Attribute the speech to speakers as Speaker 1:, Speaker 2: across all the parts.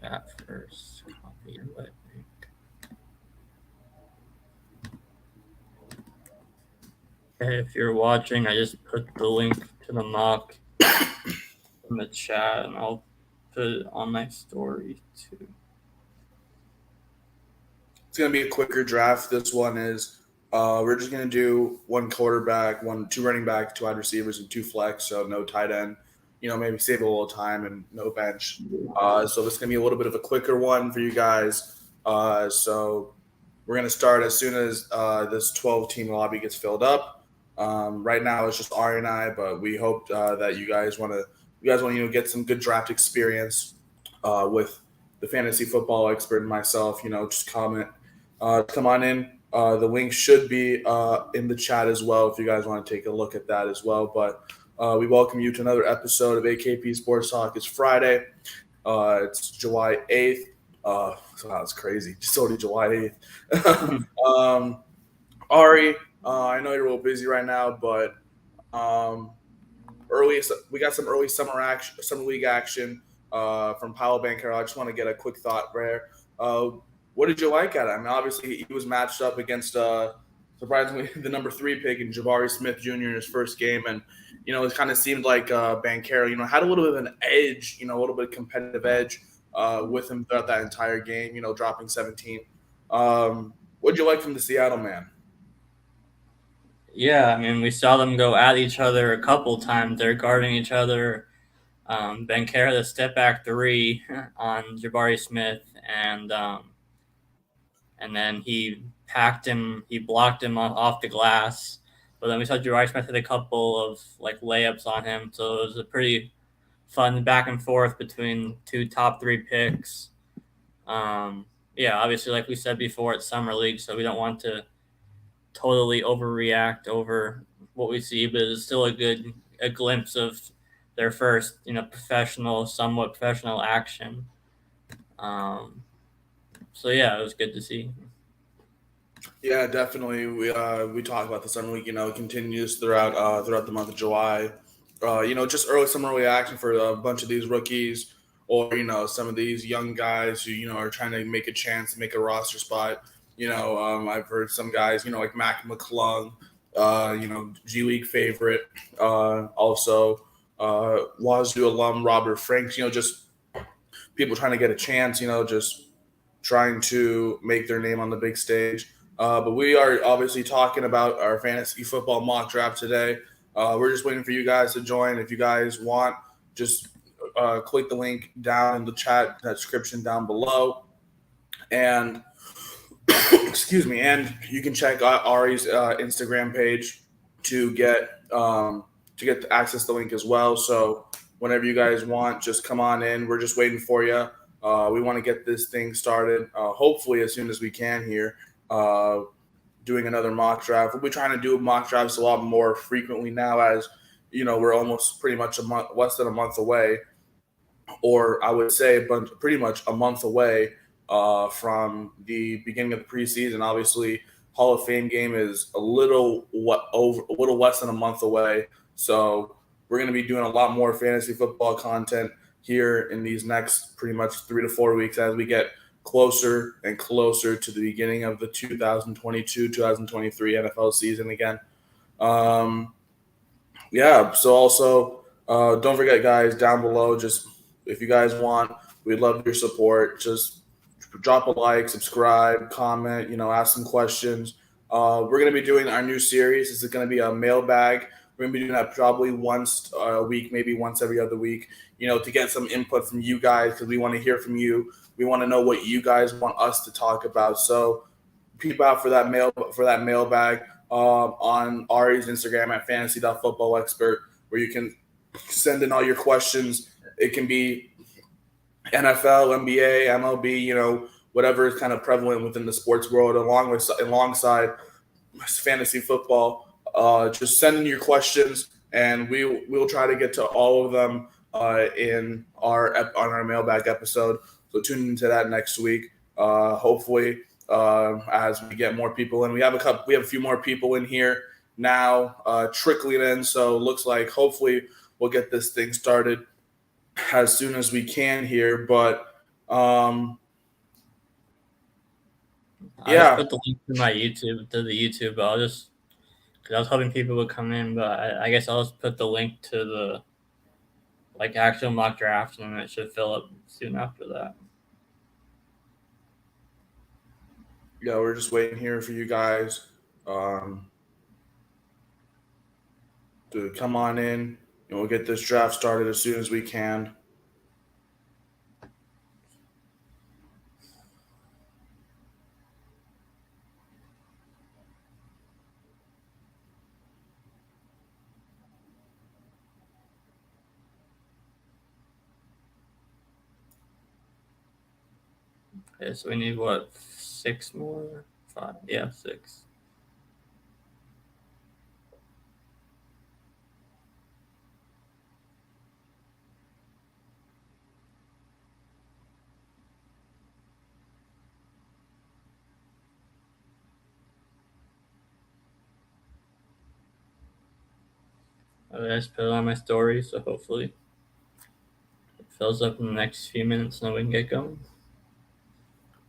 Speaker 1: chat first. Copy your web link. Okay, if you're watching, I just put the link to the mock in the chat, and I'll put it on my story too.
Speaker 2: It's going to be a quicker draft. This one is we're just going to do one quarterback, two running back, two wide receivers, and two flex, so no tight end. Maybe save a little time and no bench. So this is going to be a little bit of a quicker one for you guys. So we're going to start as soon as this 12-team lobby gets filled up. Right now it's just Ari and I, but we hope that you guys want to get some good draft experience with the fantasy football expert and myself. Just comment. Come on in. The link should be in the chat as well if you guys want to take a look at that as well. But we welcome you to another episode of AKP Sports Talk. It's Friday. It's July 8th. So that's crazy. It's already July 8th. Ari, I know you're a little busy right now, but we got some early summer league action from Paolo Banchero. I just want to get a quick thought there. What did you like at it? I mean, obviously he was matched up against surprisingly the number 3 pick in Jabari Smith Jr. in his first game, and it kind of seemed like Banchero had a little bit of an edge, a little bit of competitive edge with him throughout that entire game. Dropping 17. What did you like from the Seattle man?
Speaker 1: Yeah, I mean, we saw them go at each other a couple times. They're guarding each other. Banchero the step back 3 on Jabari Smith, and then he blocked him off the glass. But then we saw Jabari Smith hit a couple of layups on him, so it was a pretty fun back and forth between 2 top 3 picks. Yeah, obviously, like we said before, it's summer league, so we don't want to totally overreact over what we see, but it's still a glimpse of their first, somewhat professional action. So yeah, it was good to see.
Speaker 2: Yeah, definitely. We talk about the summer league. It continues throughout the month of July. Just early action for a bunch of these rookies, or some of these young guys who are trying to make a chance to make a roster spot. I've heard some guys, like Mac McClung, G League favorite, also Wazoo alum Robert Franks. Just people trying to get a chance. Just trying to make their name on the big stage. But we are obviously talking about our fantasy football mock draft today. We're just waiting for you guys to join. If you guys want, just click the link down in the chat description down below. And excuse me, and you can check out Ari's Instagram page to get access the link as well. So whenever you guys want, just come on in. We're just waiting for you. We want to get this thing started, hopefully as soon as we can here. Doing another mock draft. We'll be trying to do mock drafts a lot more frequently now, as we're almost pretty much less than a month away, or I would say pretty much a month away from the beginning of the preseason. Obviously, Hall of Fame game is a little less than a month away, so we're going to be doing a lot more fantasy football content here in these next pretty much 3 to 4 weeks as we get closer and closer to the beginning of the 2022-2023 NFL season again. Yeah, so also don't forget, guys, down below, just if you guys want, we'd love your support. Just drop a like, subscribe, comment, ask some questions. We're going to be doing our new series. This is going to be a mailbag. We're going to be doing that probably once a week, maybe once every other week, to get some input from you guys, because we want to hear from you. We want to know what you guys want us to talk about. So peep out for that mailbag on Ari's Instagram at fantasy.footballexpert, where you can send in all your questions. It can be NFL, NBA, MLB, whatever is kind of prevalent within the sports world, alongside fantasy football. Just send in your questions, and we'll try to get to all of them on our mailbag episode. So tune into that next week. Hopefully, as we get more people in, we have a few more people in here now, trickling in. So it looks like hopefully we'll get this thing started as soon as we can here. But
Speaker 1: I just
Speaker 2: Yeah,
Speaker 1: put the link to my YouTube to the YouTube. But I'll just because I was hoping people would come in, but I guess I'll just put the link to the like actual mock draft, and it should fill up soon after that.
Speaker 2: yeah, we're just waiting here for you guys to come on in, and we'll get this draft started as soon as we can.
Speaker 1: Okay, so we need what 6 more? 5? Yeah, 6. I just put it on my story, so hopefully it fills up in the next few minutes, and then we can get going.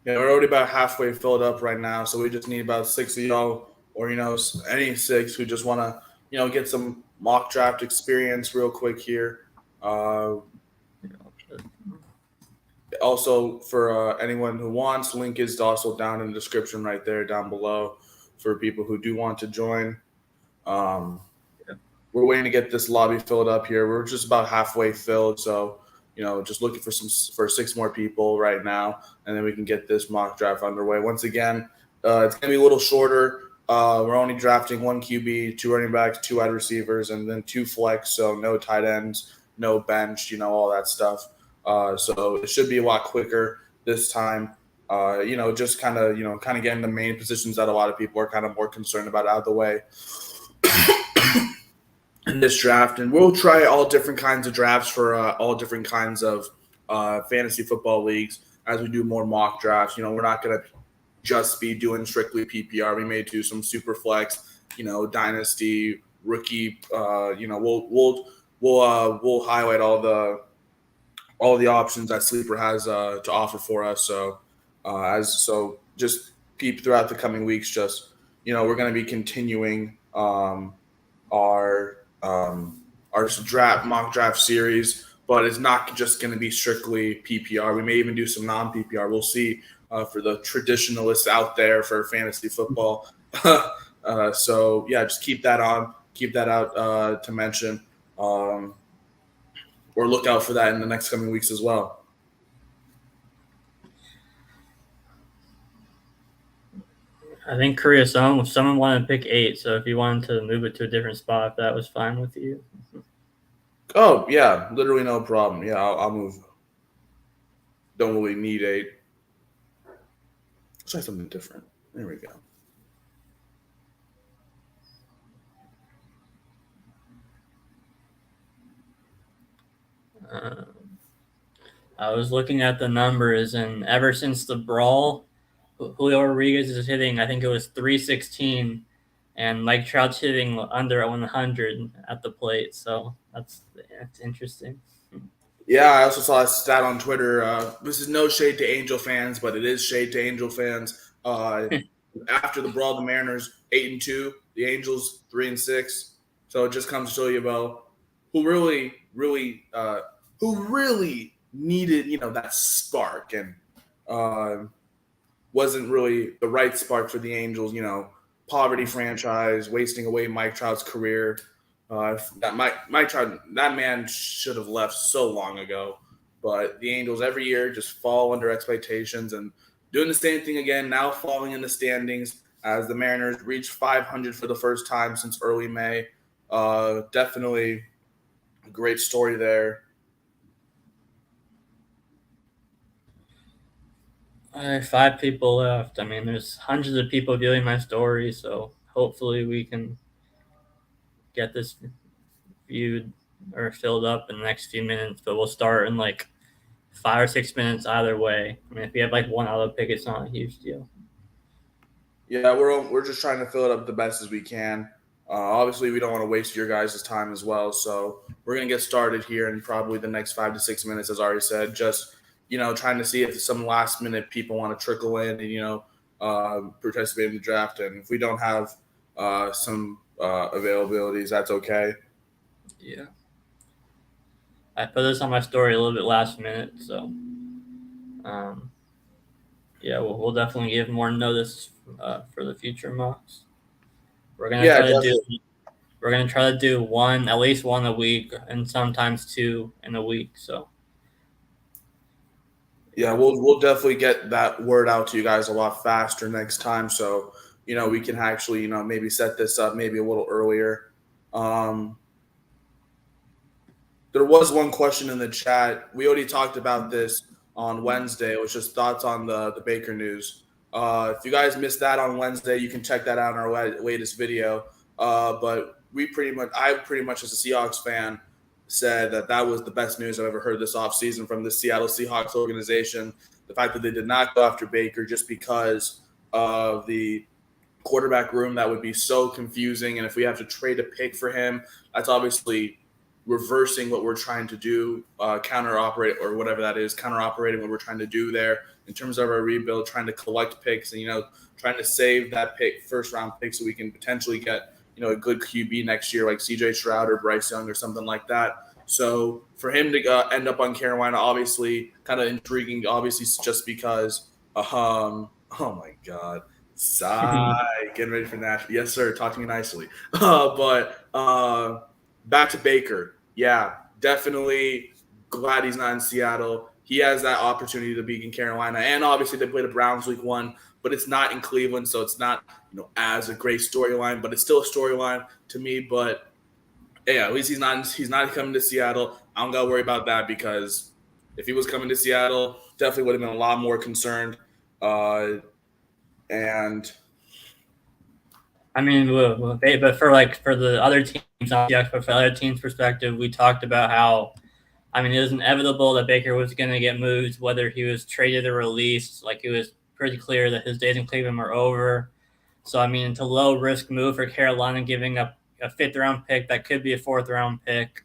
Speaker 2: Yeah, we're already about halfway filled up right now, so we just need about 6 of y'all, or any 6 who just want to get some mock draft experience real quick here. Also, for anyone who wants, link is also down in the description right there down below for people who do want to join. Um, we're waiting to get this lobby filled up here. We're just about halfway filled, so just looking for 6 more people right now, and then we can get this mock draft underway. Once again, it's gonna be a little shorter. We're only drafting 1 QB, 2 running backs, 2 wide receivers, and then 2 flex. So no tight ends, no bench, all that stuff. So it should be a lot quicker this time. Just kind of getting the main positions that a lot of people are kind of more concerned about out of the way in this draft. And we'll try all different kinds of drafts for all different kinds of fantasy football leagues as we do more mock drafts. We're not going to just be doing strictly PPR. We may do some super flex, dynasty, rookie. We'll highlight all the options that Sleeper has to offer for us. So just keep throughout the coming weeks. Just we're going to be continuing our mock draft series, but it's not just going to be strictly PPR. We may even do some non PPR. We'll see for the traditionalists out there for fantasy football. So yeah, just keep that out to mention, or look out for that in the next coming weeks as well.
Speaker 1: I think Korea someone wanted to pick 8, so if you wanted to move it to a different spot, if that was fine with you.
Speaker 2: Oh yeah, literally no problem. Yeah, I'll move. Don't really need 8. Let's try something different. There we go.
Speaker 1: I was looking at the numbers, and ever since the brawl, Julio Rodriguez is hitting, I think it was 316, and Mike Trout's hitting under 100 at the plate. So that's interesting.
Speaker 2: Yeah, I also saw a stat on Twitter. This is no shade to Angel fans, but it is shade to Angel fans. After the brawl, the Mariners 8-2, the Angels 3-6. So it just comes to show you about who really needed that spark, and wasn't really the right spark for the Angels. Poverty franchise, wasting away Mike Trout's career. That Mike Trout, that man should have left so long ago. But the Angels every year just fall under expectations and doing the same thing again. Now falling in the standings as the Mariners reach 500 for the first time since early May. Definitely a great story there.
Speaker 1: All right, 5 people left. I mean, there's hundreds of people viewing my story, so hopefully we can get this viewed or filled up in the next few minutes. But we'll start in like 5 or 6 minutes either way. I mean, if we have like one auto pick, it's not a huge deal.
Speaker 2: Yeah, we're just trying to fill it up the best as we can. Obviously, we don't want to waste your guys' time as well. So we're gonna get started here in probably the next 5 to 6 minutes, as already said. Just trying to see if some last minute people want to trickle in and participate in the draft. And if we don't have some availabilities, that's okay.
Speaker 1: Yeah. I put this on my story a little bit last minute, so yeah, we'll definitely give more notice for the future mocks. We're gonna
Speaker 2: Yeah,
Speaker 1: try to do
Speaker 2: definitely.
Speaker 1: we're gonna try to do one, at least one a week, and sometimes two in a week. So
Speaker 2: Yeah, we'll definitely get that word out to you guys a lot faster next time. So we can actually maybe set this up maybe a little earlier. Um, There was one question in the chat. We already talked about this on Wednesday. It was just thoughts on the Baker news. If you guys missed that on Wednesday, you can check that out in our latest video. But I pretty much as a Seahawks fan said that was the best news I've ever heard this offseason from the Seattle Seahawks organization. The fact that they did not go after Baker just because of the quarterback room, that would be so confusing. And if we have to trade a pick for him, that's obviously reversing what we're trying to do, counter operate or whatever that is, counter operating what we're trying to do there in terms of our rebuild, trying to collect picks and, trying to save that first round pick so we can potentially get, a good QB next year like CJ Stroud or Bryce Young or something like that. So for him to end up on Carolina, obviously kind of intriguing, obviously just because, oh my God. Sigh, getting ready for Nashville. Yes, sir. Talk to me nicely. But back to Baker. Yeah, definitely glad he's not in Seattle. He has that opportunity to be in Carolina, and obviously they play the Browns week 1, but it's not in Cleveland, so it's not as a great storyline. But it's still a storyline to me. But yeah, at least he's not coming to Seattle. I don't gotta worry about that because if he was coming to Seattle, definitely would have been a lot more concerned. And
Speaker 1: I mean, but for the other teams, not the but for the other teams' perspective, we talked about how, I mean, it was inevitable that Baker was going to get moved, whether he was traded or released. Like, it was pretty clear that his days in Cleveland were over. So, I mean, it's a low risk move for Carolina, giving up a 5th round pick that could be a 4th round pick.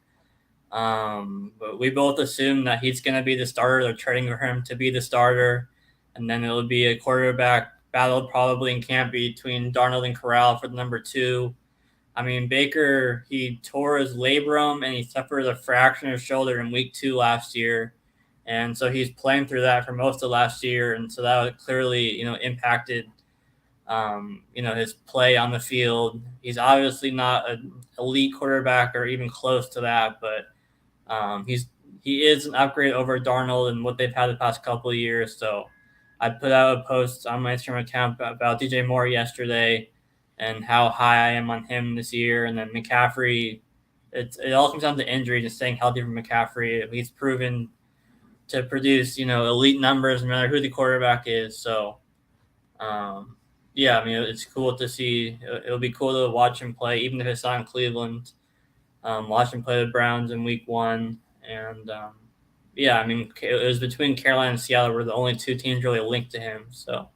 Speaker 1: But we both assume that he's going to be the starter. They're trading for him to be the starter, and then it'll be a quarterback battle probably in camp between Darnold and Corral for the number 2. I mean, Baker, he tore his labrum and he suffered a fracture in his shoulder in week 2 last year. And so he's playing through that for most of last year. And so that clearly, impacted, his play on the field. He's obviously not an elite quarterback or even close to that, but he is an upgrade over Darnold and what they've had the past couple of years. So I put out a post on my Instagram account about DJ Moore yesterday and how high I am on him this year. And then McCaffrey, it all comes down to injuries and staying healthy for McCaffrey. He's proven to produce, elite numbers no matter who the quarterback is. So, yeah, I mean, it's cool to see. It'll be cool to watch him play, even if it's not in Cleveland. Watch him play the Browns in week 1. And, yeah, I mean, it was between Carolina and Seattle were the only 2 teams really linked to him. So,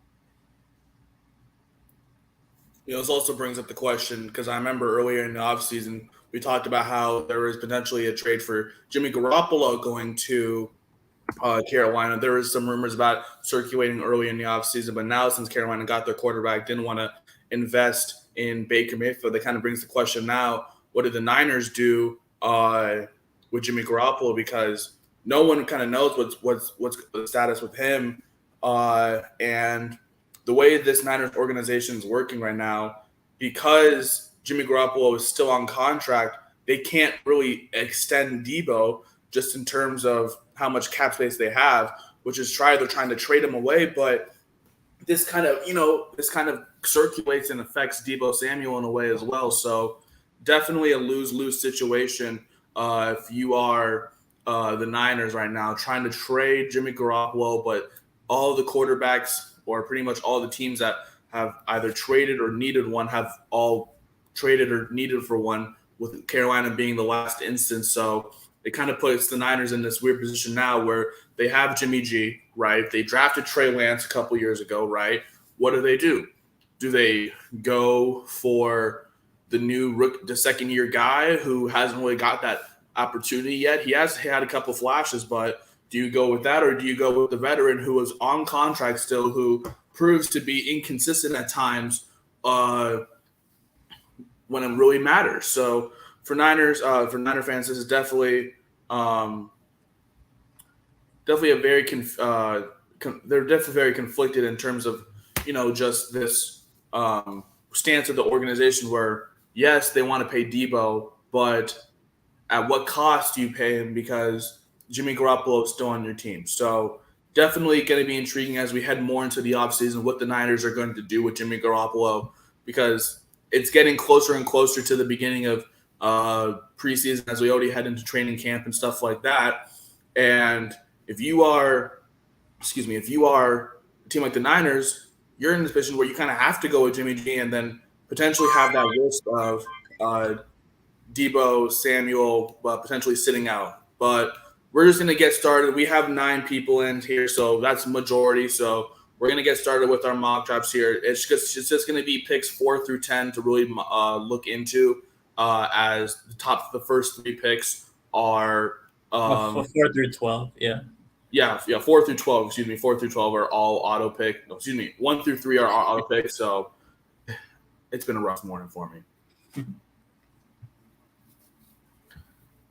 Speaker 2: this also brings up the question because I remember earlier in the offseason, we talked about how there was potentially a trade for Jimmy Garoppolo going to Carolina. There was some rumors about circulating early in the offseason, but now since Carolina got their quarterback, didn't want to invest in Baker Mayfield, that kind of brings the question now, what did the Niners do with Jimmy Garoppolo? Because no one kind of knows what's the status with him. And the way this Niners organization is working right now, because Jimmy Garoppolo is still on contract, they can't really extend Debo just in terms of how much cap space they have, which is they're trying to trade him away. But this kind of circulates and affects Debo Samuel in a way as well. So definitely a lose-lose situation if you are the Niners right now, trying to trade Jimmy Garoppolo, but all the quarterbacks or pretty much all the teams that have either traded or needed one have all traded or needed for one, with Carolina being the last instance. So it kind of puts the Niners in this weird position now where they have Jimmy G, right? They drafted Trey Lance a couple years ago, right? What do? Do they go for the second-year guy who hasn't really got that opportunity yet? He has had a couple flashes, but Do you go with that, or do you go with the veteran who is on contract still, who proves to be inconsistent at times when it really matters? So for Niner fans, this is definitely definitely a very they're definitely very conflicted in terms of just this stance of the organization where yes they want to pay Debo, but at what cost do you pay him because Jimmy Garoppolo is still on your team? So definitely going to be intriguing as we head more into the offseason what the Niners are going to do with Jimmy Garoppolo, because it's getting closer and closer to the beginning of preseason as we already head into training camp and stuff like that. And if you are a team like the Niners, you're in this position where you kind of have to go with Jimmy G and then potentially have that risk of Debo, Samuel, potentially sitting out. But we're just going to get started. We have 9 people in here, so that's the majority. So we're going to get started with our mock drafts here. It's just going to be picks 4 through 10 to really look into, as the first 3 picks are
Speaker 1: 4 through 12. Yeah.
Speaker 2: Yeah, 4 through 12. Excuse me, 4 through 12 are all auto pick. No, excuse me, 1 through 3 are auto pick. So it's been a rough morning for me.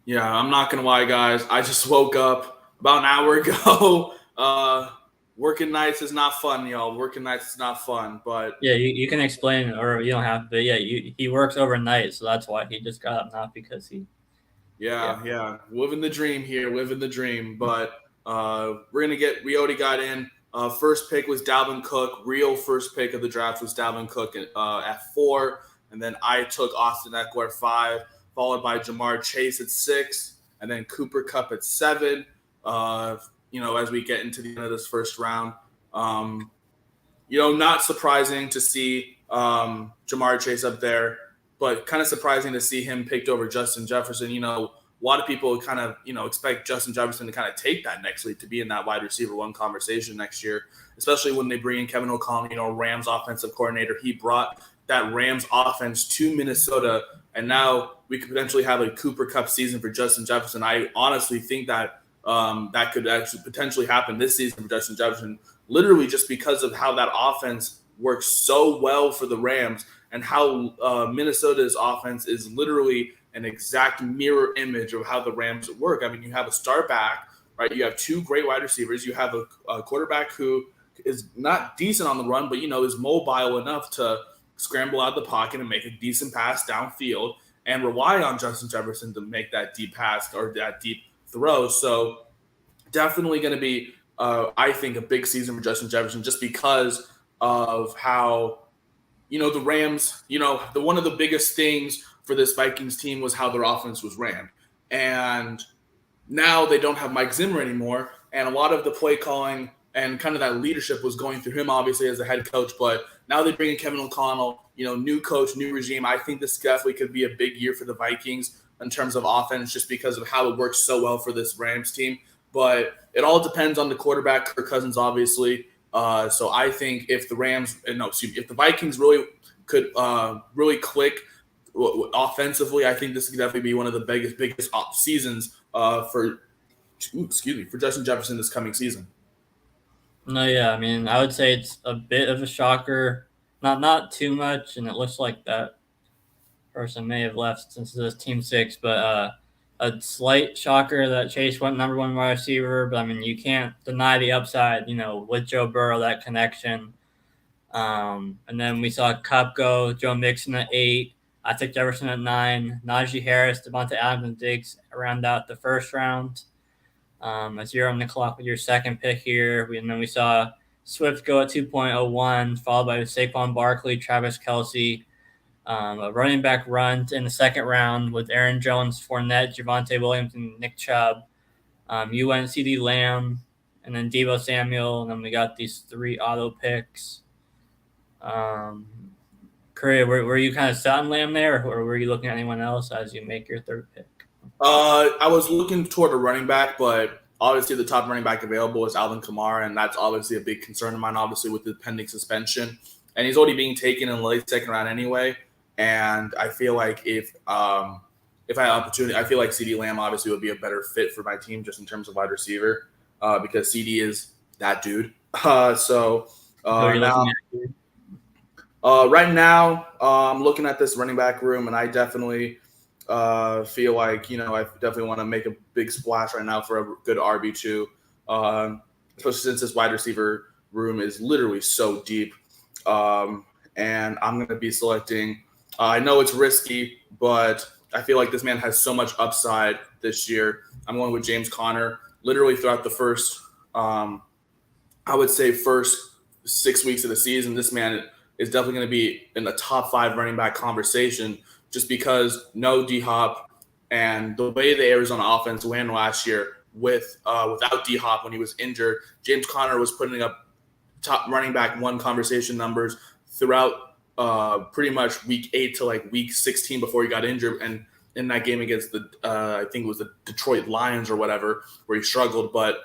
Speaker 2: Yeah, I'm not gonna lie, guys. I just woke up about an hour ago. Working nights is not fun, y'all. Working nights is not fun. But
Speaker 1: yeah, you can explain, or you don't have to. But yeah, he works overnight, so that's why he just got up, not because he.
Speaker 2: Yeah. Living the dream here, living the dream. But we already got in. First pick was Dalvin Cook. Real first pick of the draft was Dalvin Cook at 4. And then I took Austin Eckler at 5, followed by Jamar Chase at 6, and then Cooper Kupp at 7. As we get into the end of this first round. Not surprising to see Jamar Chase up there, but kind of surprising to see him picked over Justin Jefferson. A lot of people kind of, expect Justin Jefferson to kind of take that next leap to be in that wide receiver 1 conversation next year, especially when they bring in Kevin O'Connell, Rams offensive coordinator. He brought that Rams offense to Minnesota, and now we could potentially have a Cooper Kupp season for Justin Jefferson. I honestly think that that could actually potentially happen this season for Justin Jefferson, literally just because of how that offense works so well for the Rams and how Minnesota's offense is literally an exact mirror image of how the Rams work. I mean, you have a star back, right? You have 2 great wide receivers. You have a quarterback who is not decent on the run, but, is mobile enough to scramble out of the pocket and make a decent pass downfield and rely on Justin Jefferson to make that deep pass or that deep throw. So definitely going to be, I think, a big season for Justin Jefferson just because of how, the Rams, one of the biggest things for this Vikings team was how their offense was ran. And now they don't have Mike Zimmer anymore. And a lot of the play calling and kind of that leadership was going through him, obviously, as a head coach. But now they bring in Kevin O'Connell, new coach, new regime. I think this definitely could be a big year for the Vikings in terms of offense just because of how it works so well for this Rams team. But it all depends on the quarterback, Kirk Cousins, obviously. So I think if the Vikings really could really click offensively, I think this could definitely be one of the biggest off seasons for Justin Jefferson this coming season.
Speaker 1: No, yeah, I mean, I would say it's a bit of a shocker, not too much, and it looks like that person may have left since this team 6, but a slight shocker that Chase went number 1 wide receiver. But I mean, you can't deny the upside, with Joe Burrow, that connection. And then we saw Kupp go, Joe Mixon at 8. I took Jefferson at 9. Najee Harris, Devontae Adams, and Diggs round out the first round. As you're on the clock with your second pick here, and then we saw Swift go at 2.01, followed by Saquon Barkley, Travis Kelce. A running back run in the second round with Aaron Jones, Fournette, Javonte Williams, and Nick Chubb. You went CD Lamb, and then Deebo Samuel, and then we got these 3 auto picks. Curry, were you kind of set on Lamb there, or were you looking at anyone else as you make your 3rd pick?
Speaker 2: I was looking toward a running back, but obviously the top running back available is Alvin Kamara, and that's obviously a big concern of mine, obviously, with the pending suspension. And he's already being taken in the late second round anyway. And I feel like if I had opportunity, I feel like CeeDee Lamb obviously would be a better fit for my team just in terms of wide receiver. because CD is that dude.
Speaker 1: Who are you
Speaker 2: Now
Speaker 1: looking at here?
Speaker 2: right now, I'm looking at this running back room, and I definitely feel like I definitely want to make a big splash right now for a good RB2, especially since this wide receiver room is literally so deep. And I'm going to be selecting. I know it's risky, but I feel like this man has so much upside this year. I'm going with James Conner. Literally throughout the first, I would say, first 6 weeks of the season, this man is definitely going to be in the top 5 running back conversation just because no D Hop and the way the Arizona offense ran last year without D Hop when he was injured, James Conner was putting up top running back 1 conversation numbers throughout pretty much week 8 to like week 16 before he got injured. And in that game against the I think it was the Detroit Lions or whatever, where he struggled, but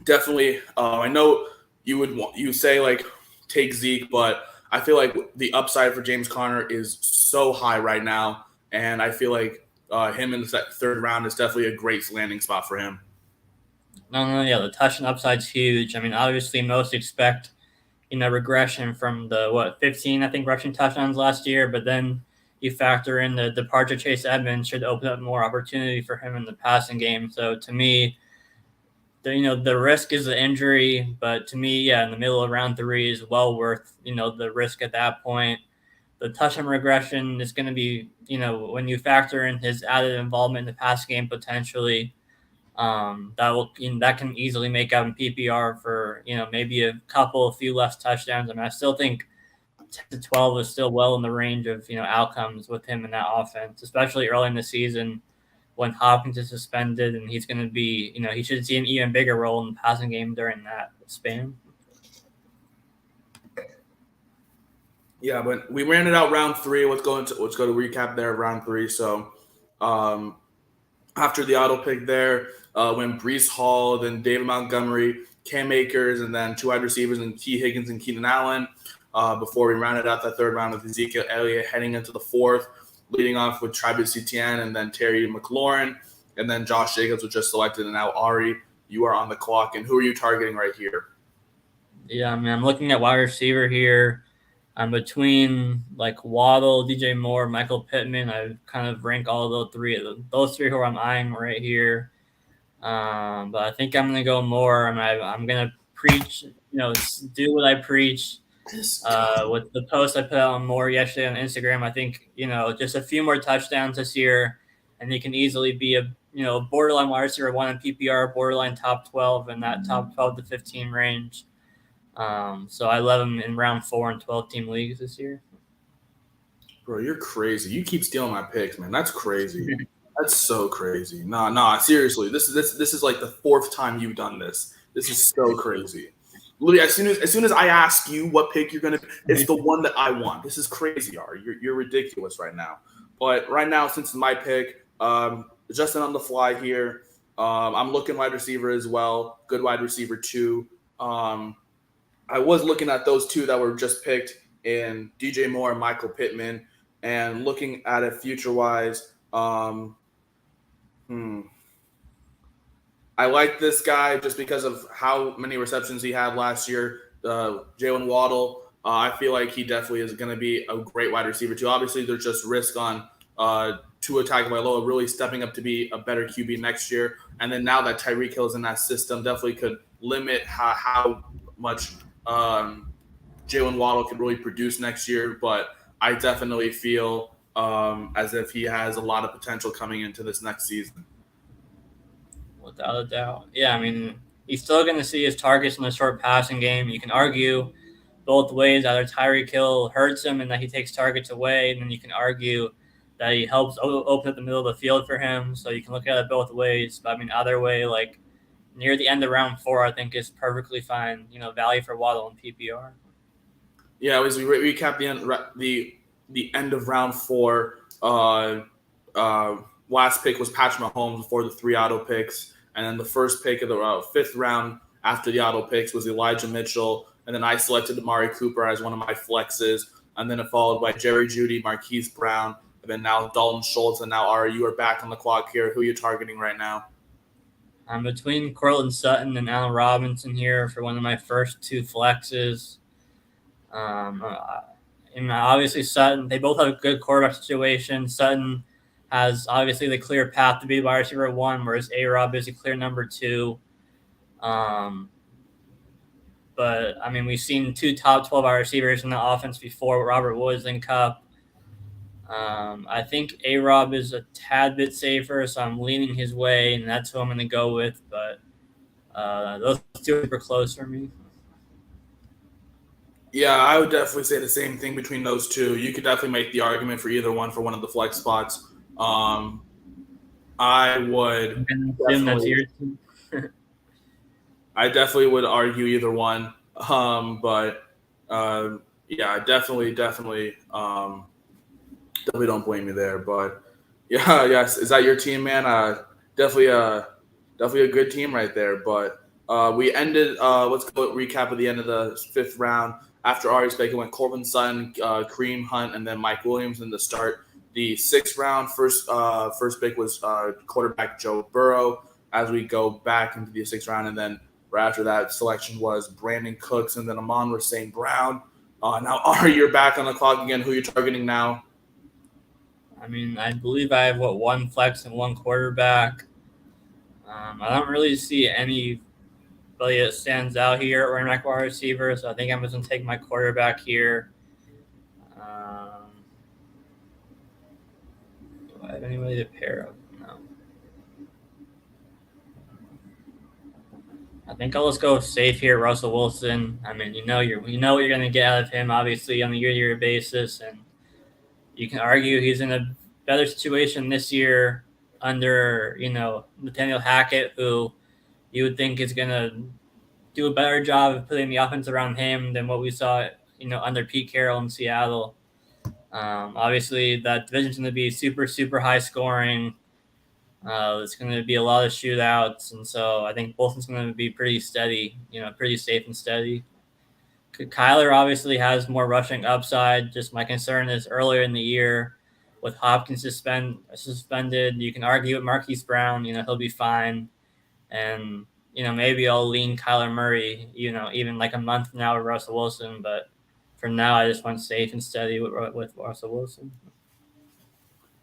Speaker 2: definitely I know you say like take Zeke, but I feel like the upside for James Conner is so high right now, and I feel like him in the 3rd round is definitely a great landing spot for him.
Speaker 1: No, yeah, the touchdown upside's huge. I mean, obviously, most expect regression from the 15 I think rushing touchdowns last year, but then you factor in the departure Chase Edmonds should open up more opportunity for him in the passing game. So to me, the risk is the injury, but to me, yeah, in the middle of round 3 is well worth the risk at that point. The touchdown regression is going to be when you factor in his added involvement in the pass game potentially. That can easily make out in PPR for maybe a few less touchdowns. I mean, I still think 10 to 12 is still well in the range of outcomes with him in that offense, especially early in the season when Hopkins is suspended and he's going to be he should see an even bigger role in the passing game during that span.
Speaker 2: Yeah, but we ran it out round 3. Let's go to recap there of round 3. So after the auto pick there, went Breece Hall, then David Montgomery, Cam Akers, and then 2 wide receivers and T. Higgins and Keenan Allen. Before we rounded out that 3rd round with Ezekiel Elliott heading into the 4th, leading off with Travis Etienne and then Terry McLaurin, and then Josh Jacobs was just selected. And now Ari, you are on the clock. And who are you targeting right here?
Speaker 1: Yeah, I mean, I'm looking at wide receiver here. I'm between like Waddle, DJ Moore, Michael Pittman. I kind of rank all of those three who I'm eyeing right here. But I think I'm gonna go Moore. I'm gonna preach, do what I preach. With the post I put out on Moore yesterday on Instagram, I think just a few more touchdowns this year, and he can easily be a borderline wide receiver 1 in PPR, borderline top 12 in that top 12 to 15 range. So I love him in round 4 in 12-team leagues this year.
Speaker 2: Bro, you're crazy. You keep stealing my picks, man. That's crazy. That's so crazy. Nah. Seriously, this is like the 4th time you've done this. This is so crazy. Literally, as soon as I ask you what pick you're gonna, it's the one that I want. This is crazy, Ari. You're ridiculous right now. But right now, since it's my pick, Justin on the fly here. I'm looking wide receiver as well. Good wide receiver 2. I was looking at those 2 that were just picked in DJ Moore and Michael Pittman, and looking at it future-wise, I like this guy just because of how many receptions he had last year. Jalen Waddle, I feel like he definitely is going to be a great wide receiver too. Obviously, there's just risk on Tua Tagovailoa really stepping up to be a better QB next year. And then now that Tyreek Hill's in that system, definitely could limit how much Jalen Waddle could really produce next year. But I definitely feel as if he has a lot of potential coming into this next season.
Speaker 1: Without a doubt. Yeah, I mean, he's still going to see his targets in the short passing game. You can argue both ways. Either Tyreek Hill hurts him and that he takes targets away, and then you can argue that he helps open up the middle of the field for him. So you can look at it both ways. But, I mean, either way, like near the end of round 4, I think is perfectly fine, value for Waddle and PPR.
Speaker 2: Yeah, as we recap the end of round 4, last pick was Patrick Mahomes before the 3 auto picks. And then the first pick of the 5th round after the auto picks was Elijah Mitchell. And then I selected Amari Cooper as one of my flexes. And then it followed by Jerry Jeudy, Marquise Brown, and then now Dalton Schultz. And now, Ari, you are back on the clock here. Who are you targeting right now?
Speaker 1: I'm between Cortland Sutton and Allen Robinson here for one of my first two flexes. And obviously Sutton, they both have a good quarterback situation. Sutton has obviously the clear path to be wide receiver one, whereas A-Rob is a clear number two. But I mean, we've seen two top 12 wide receivers in the offense before with Robert Woods and Cup. I think A-Rob is a tad bit safer, so I'm leaning his way, and that's who I'm going to go with. But those two are super close for me.
Speaker 2: Yeah, I would definitely say the same thing between those two. You could definitely make the argument for either one for one of the flex spots. I would
Speaker 1: That's
Speaker 2: definitely,
Speaker 1: yours too.
Speaker 2: I definitely would argue either one. But yeah, definitely don't blame me there. But yeah, yes, is that your team, man? Definitely, definitely a good team right there. But we ended. Let's go recap at the end of the fifth round. After Ari's pick, it went Corbin Sutton, Kareem Hunt, and then Mike Williams in the start. The sixth round, first pick was quarterback Joe Burrow. As we go back into the sixth round, and then right after that selection was Brandon Cooks, and then Amon St. Brown. Now, Ari, you're back on the clock again. Who are you targeting now?
Speaker 1: I mean, I believe I have one flex and one quarterback. I don't really see anybody that stands out here or in my wide receiver, so I think I'm just gonna take my quarterback here. Do I have anybody to pair up? No. I think I'll just go safe here, Russell Wilson. I mean, you know what you're gonna get out of him, obviously on a year-to-year basis, and you can argue he's in a better situation this year under Nathaniel Hackett, who you would think is gonna do a better job of putting the offense around him than what we saw, under Pete Carroll in Seattle. Obviously, that division's going to be super, super high scoring. It's going to be a lot of shootouts, and so I think Bolton's going to be pretty steady, pretty safe and steady. Kyler obviously has more rushing upside. Just my concern is earlier in the year with Hopkins suspended. You can argue with Marquise Brown, he'll be fine. And, maybe I'll lean Kyler Murray, even like a month now with Russell Wilson. But for now, I just want safe and steady with Russell Wilson.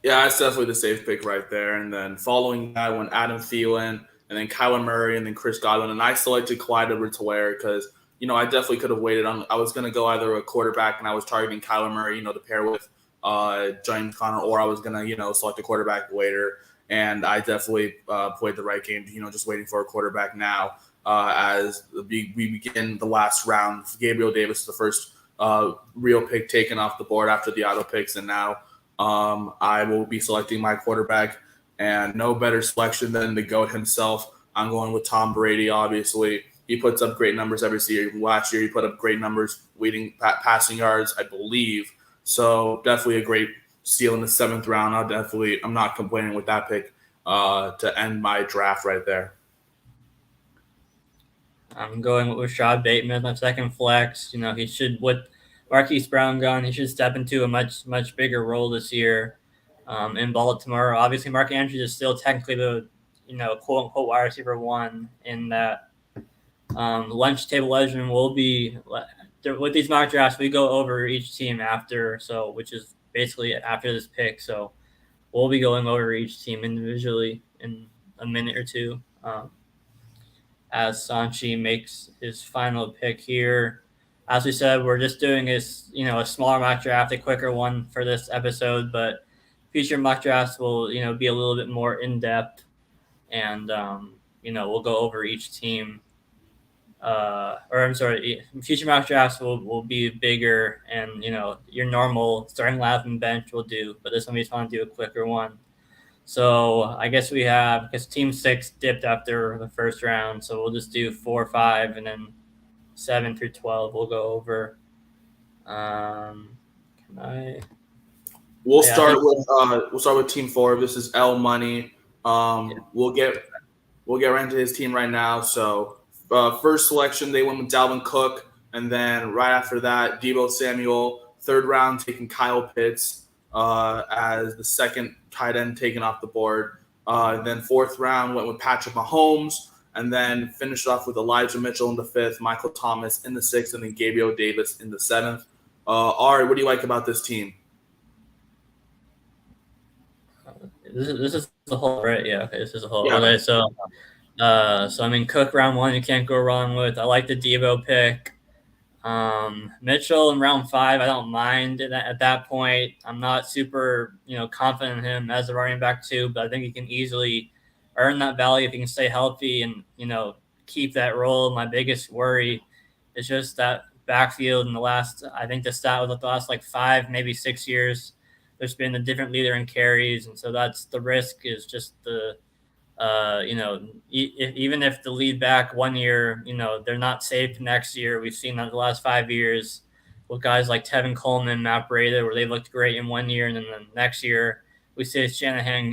Speaker 2: Yeah, it's definitely the safe pick right there. And then following that went Adam Thielen, and then Kyler Murray, and then Chris Godwin. And I selected Clyde Edwards-Helaire because, I definitely could have waited on. I was going to go either a quarterback, and I was targeting Kyler Murray, to pair with James Conner, or I was going to, select a quarterback later. And I definitely played the right game, just waiting for a quarterback now as we begin the last round. Gabriel Davis is the first real pick taken off the board after the auto picks, and now I will be selecting my quarterback, and no better selection than the GOAT himself. I'm going with Tom Brady, obviously. He puts up great numbers every year. Last year, he put up great numbers, leading passing yards, I believe. So definitely a great steal in the seventh round. I'm not complaining with that pick to end my draft right there.
Speaker 1: I'm going with Rashad Bateman, my second flex. He should, with Marquise Brown gone, he should step into a much, much bigger role this year in Baltimore. Obviously, Mark Andrews is still technically the, quote unquote wide receiver one in that lunch table legend will be with these mock drafts. We go over each team after, which is basically after this pick. So we'll be going over each team individually in a minute or two. As Sanchi makes his final pick here. As we said, we're just doing a smaller mock draft, a quicker one for this episode, but future mock drafts will, be a little bit more in depth, and we'll go over each team. Future mock drafts will be bigger, and your normal starting lineup and bench will do, but this one we just want to do a quicker one. So I guess because Team 6 dipped after the first round, so we'll just do 4, 5, and then 7 through 12 we'll go over.
Speaker 2: We'll start with Team 4. This is L Money. We'll get right into his team right now. So first selection, they went with Dalvin Cook, and then right after that, Deebo Samuel. Third round, taking Kyle Pitts as the second tight end taken off the board. Then fourth round went with Patrick Mahomes, and then finished off with Elijah Mitchell in the fifth, Michael Thomas in the sixth, and then Gabriel Davis in the seventh. Ari, what do you like about this team?
Speaker 1: This is the whole right. Yeah. Okay. This is the whole.
Speaker 2: Yeah,
Speaker 1: Okay. So I mean, Cook round one, you can't go wrong with. I like the Debo pick. Mitchell in round five, I don't mind at that point. I'm not super, confident in him as a running back too, but I think he can easily earn that value if he can stay healthy and keep that role. My biggest worry is just that backfield in the last. I think the stat was the last like 5, maybe 6 years. There's been a different leader in carries, and so that's the risk. Is just the even if the lead back one year, they're not safe next year. We've seen that the last 5 years with guys like Tevin Coleman, Matt Breida, where they looked great in one year, and then the next year we see Shanahan,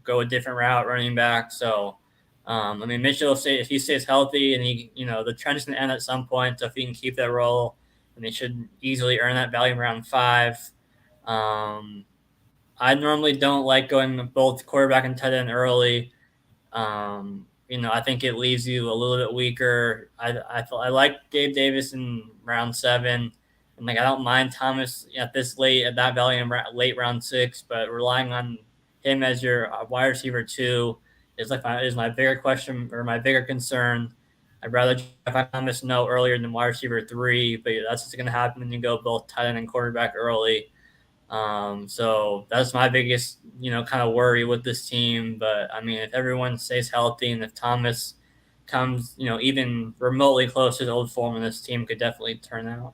Speaker 1: go a different route running back. So, I mean, Mitchell, say if he stays healthy and the trend's going to end at some point, so if he can keep that role, and they should easily earn that value around 5. I normally don't like going both quarterback and tight end early. I think it leaves you a little bit weaker. I like Gabe Davis in round 7, and like I don't mind Thomas at this late at that value in late round 6, but relying on him as your wide receiver 2 is my bigger question or my bigger concern. I'd rather draft Thomas no earlier than wide receiver 3, but that's what's going to happen when you go both tight end and quarterback early. So that's my biggest, kind of worry with this team. But I mean, if everyone stays healthy and if Thomas comes, even remotely close to the old form, this team could definitely turn out.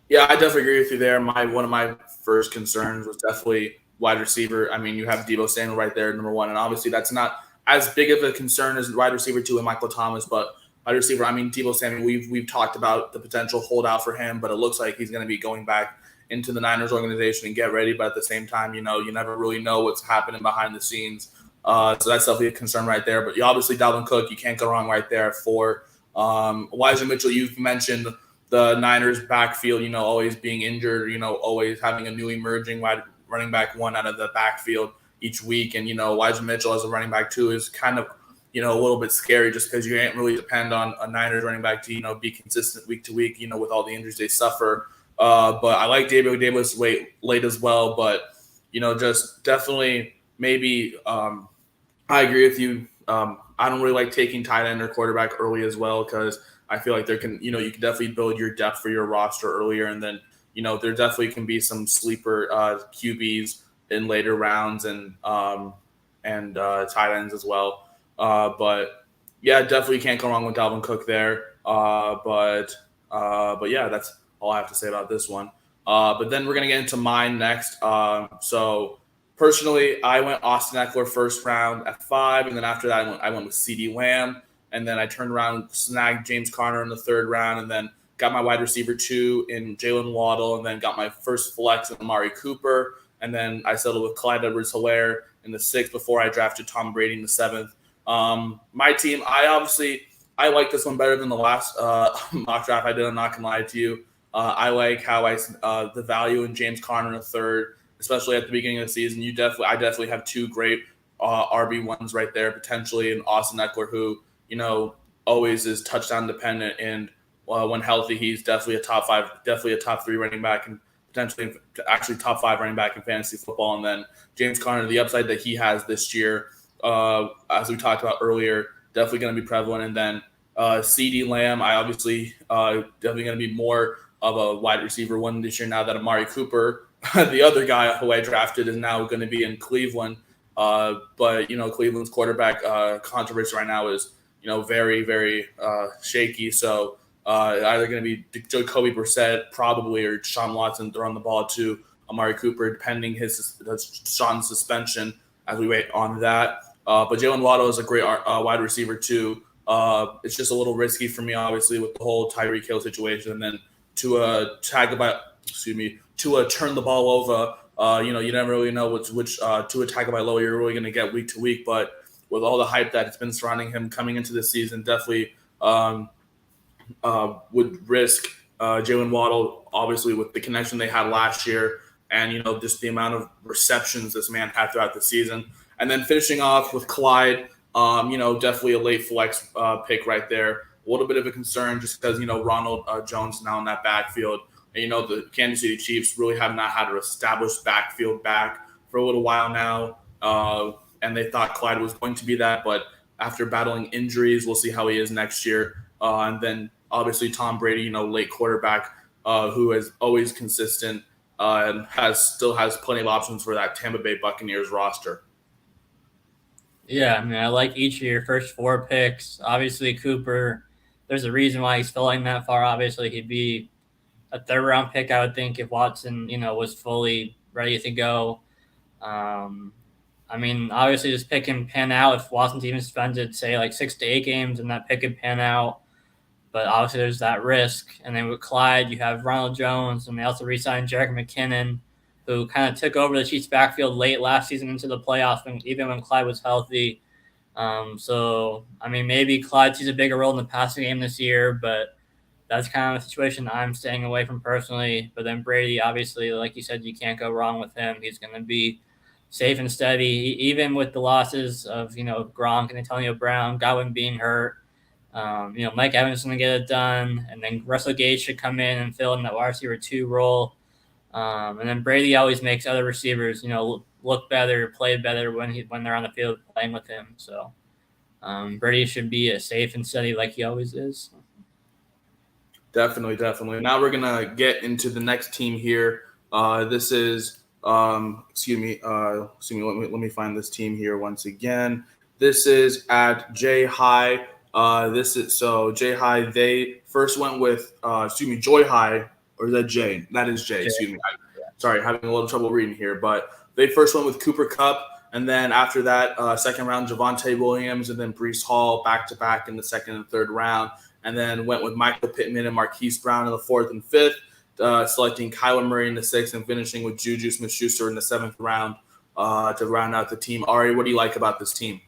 Speaker 2: Yeah, I definitely agree with you there. One of my first concerns was definitely wide receiver. I mean, you have Deebo Samuel right there, number one, and obviously that's not as big of a concern as wide receiver 2 and Michael Thomas, but wide receiver. I mean, Deebo Samuel. We've talked about the potential holdout for him, but it looks like he's going to be going back into the Niners organization and get ready. But at the same time, you never really know what's happening behind the scenes. So that's definitely a concern right there. But obviously, Dalvin Cook, you can't go wrong right there for Elijah Mitchell. You've mentioned the Niners backfield, always being injured, always having a new emerging wide running back one out of the backfield each week. And, Elijah Mitchell as a running back 2 is kind of, a little bit scary just because you can't really depend on a Niners running back to, be consistent week to week, with all the injuries they suffer. But I like Gabriel Davis late as well. But, just definitely maybe I agree with you. I don't really like taking tight end or quarterback early as well because I feel like you can definitely build your depth for your roster earlier. And then, there definitely can be some sleeper QBs in later rounds and tight ends as well. But yeah, definitely can't go wrong with Dalvin Cook there. But yeah, that's all I have to say about this one. But then we're going to get into mine next. So personally, I went Austin Eckler first round at 5. And then after that, I went with CeeDee Lamb. And then I turned around, snagged James Conner in the third round, and then got my wide receiver 2 in Jalen Waddle, and then got my first flex in Amari Cooper. And then I settled with Clyde Edwards-Helaire in the 6th before I drafted Tom Brady in the 7th. My team, I like this one better than the last mock draft I did. I'm not going to lie to you. I like how the value in James Conner in the 3rd, especially at the beginning of the season. I definitely have 2 great RB1s right there, potentially, and Austin Eckler, who always is touchdown dependent. And when healthy, he's definitely a top 5, definitely a top 3 running back, and potentially actually top 5 running back in fantasy football. And then James Conner, the upside that he has this year, as we talked about earlier, definitely going to be prevalent. And then CeeDee Lamb, I obviously definitely going to be more of a wide receiver 1 this year now that Amari Cooper, the other guy who I drafted, is now going to be in Cleveland. But Cleveland's quarterback controversy right now is very, very shaky. So either going to be Jacoby Brissett probably, or Deshaun Watson throwing the ball to Amari Cooper, depending Sean's suspension as we wait on that. But Jalen Waddle is a great wide receiver too. It's just a little risky for me, obviously, with the whole Tyreek Hill situation, and then to turn the ball over. You never really know which Tua Tagovailoa you're really going to get week to week. But with all the hype that's been surrounding him coming into this season, definitely would risk Jalen Waddle, obviously, with the connection they had last year, and just the amount of receptions this man had throughout the season. And then finishing off with Clyde, definitely a late flex pick right there. A little bit of a concern just because, Ronald Jones now in that backfield. And, the Kansas City Chiefs really have not had an established backfield back for a little while now. And they thought Clyde was going to be that. But after battling injuries, we'll see how he is next year. And then obviously Tom Brady, late quarterback, who is always consistent and still has plenty of options for that Tampa Bay Buccaneers roster.
Speaker 1: Yeah, I mean, I like each of your first 4 picks. Obviously, Cooper, there's a reason why he's falling that far. Obviously, he'd be a 3rd-round pick, I would think, if Watson, was fully ready to go. I mean, obviously, this pick can pan out if Watson's even suspended, say, like 6 to 8 games, and that pick could pan out. But obviously, there's that risk. And then with Clyde, you have Ronald Jones, and they also re-signed Jerick McKinnon, who kind of took over the Chiefs' backfield late last season into the playoffs, even when Clyde was healthy. So, I mean, maybe Clyde sees a bigger role in the passing game this year, but that's kind of a situation I'm staying away from personally. But then Brady, obviously, like you said, you can't go wrong with him. He's going to be safe and steady, even with the losses of, Gronk and Antonio Brown, Godwin being hurt. Mike Evans is going to get it done, and then Russell Gage should come in and fill in that wide receiver 2 role. And then Brady always makes other receivers, look better, play better when they're on the field playing with him. So Brady should be a safe and steady like he always is.
Speaker 2: Definitely. Now we're gonna get into the next team here. This is excuse me. Let me find this team here once again. This is at J High. J High. They first went with Joy High, or is that J? That is J. Excuse me. Sorry, having a little trouble reading here. But they first went with Cooper Kupp, and then after that, 2nd round Javonte Williams, and then Breece Hall back to back in the 2nd and 3rd round. And then went with Michael Pittman and Marquise Brown in the 4th and 5th, selecting Kyler Murray in the 6th, and finishing with Juju Smith-Schuster in the 7th round to round out the team. Ari, what do you like about this team?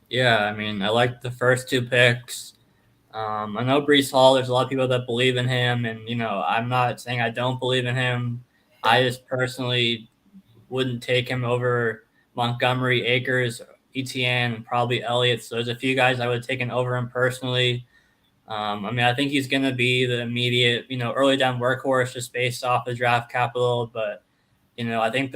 Speaker 1: Yeah, I mean, I like the first 2 picks. I know Breece Hall, there's a lot of people that believe in him, and, I'm not saying I don't believe in him. I just personally wouldn't take him over Montgomery, Akers, ETN, and probably Elliott. So there's a few guys I would have taken over him personally. I think he's going to be the immediate, early down workhorse just based off the draft capital. But, I think